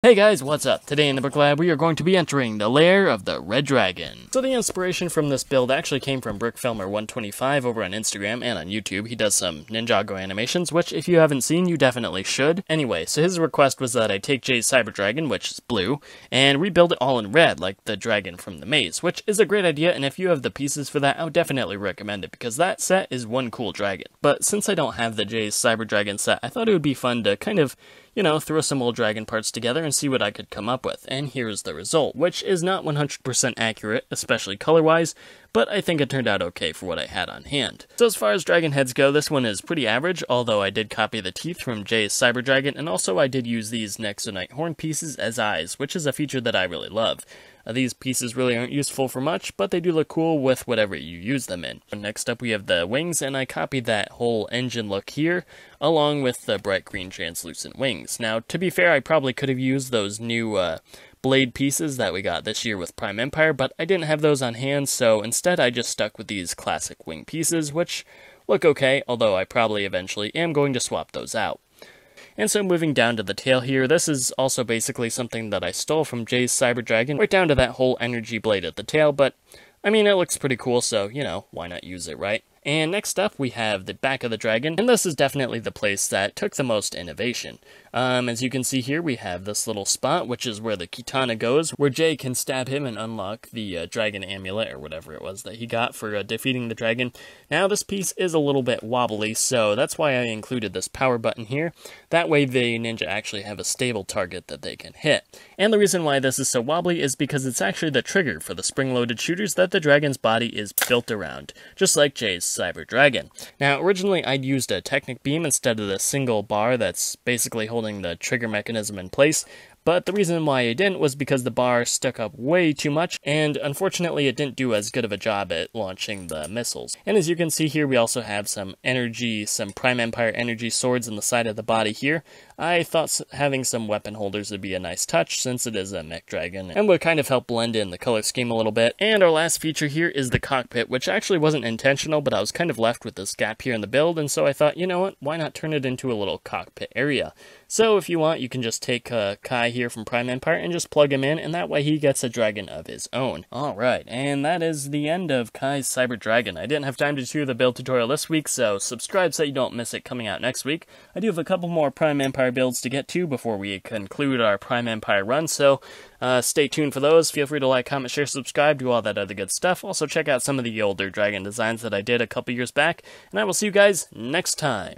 Hey guys, what's up? Today in the BrickLab we are going to be entering the lair of the Red Dragon. So the inspiration from this build actually came from BrickFilmer125 over on Instagram and on YouTube. He does some Ninjago animations, which if you haven't seen, you definitely should. Anyway, so his request was that I take Jay's Cyber Dragon, which is blue, and rebuild it all in red, like the dragon from the maze, which is a great idea, and if you have the pieces for that, I would definitely recommend it, because that set is one cool dragon. But since I don't have the Jay's Cyber Dragon set, I thought it would be fun to kind of, throw some old dragon parts together and see what I could come up with, and here's the result, which is not 100% accurate, especially color-wise, but I think it turned out okay for what I had on hand. So as far as dragon heads go, this one is pretty average, although I did copy the teeth from Jay's Cyber Dragon, and also I did use these Nexonite horn pieces as eyes, which is a feature that I really love. These pieces really aren't useful for much, but they do look cool with whatever you use them in. Next up we have the wings, and I copied that whole engine look here, along with the bright green translucent wings. Now, to be fair, I probably could have used those new blade pieces that we got this year with Prime Empire, but I didn't have those on hand, so instead I just stuck with these classic wing pieces, which look okay, although I probably eventually am going to swap those out. And so moving down to the tail here, this is also basically something that I stole from Jay's Cyber Dragon, right down to that whole energy blade at the tail, but I mean, it looks pretty cool, so, why not use it, right? And next up, we have the back of the dragon, and this is definitely the place that took the most innovation. As you can see here, we have this little spot, which is where the Kitana goes, where Jay can stab him and unlock the dragon amulet, or whatever it was that he got for defeating the dragon. Now, this piece is a little bit wobbly, so that's why I included this power button here. That way, the ninja actually have a stable target that they can hit. And the reason why this is so wobbly is because it's actually the trigger for the spring-loaded shooters that the dragon's body is built around, just like Jay's Cyber Dragon. Now, originally I'd used a Technic Beam instead of the single bar that's basically holding the trigger mechanism in place, but the reason why I didn't was because the bar stuck up way too much, and unfortunately it didn't do as good of a job at launching the missiles. And as you can see here, we also have some Prime Empire energy swords in the side of the body here. I thought having some weapon holders would be a nice touch, since it is a mech dragon, and would kind of help blend in the color scheme a little bit. And our last feature here is the cockpit, which actually wasn't intentional, but I was kind of left with this gap here in the build, and so I thought, you know what, why not turn it into a little cockpit area? So if you want, you can just take Kai here from Prime Empire and just plug him in, and that way he gets a dragon of his own. Alright, and that is the end of Kai's Cyber Dragon. I didn't have time to do the build tutorial this week, so subscribe so you don't miss it coming out next week. I do have a couple more Prime Empire builds to get to before we conclude our Prime Empire run, so stay tuned for those. Feel free to like, comment, share, subscribe, do all that other good stuff. Also check out some of the older dragon designs that I did a couple years back, and I will see you guys next time.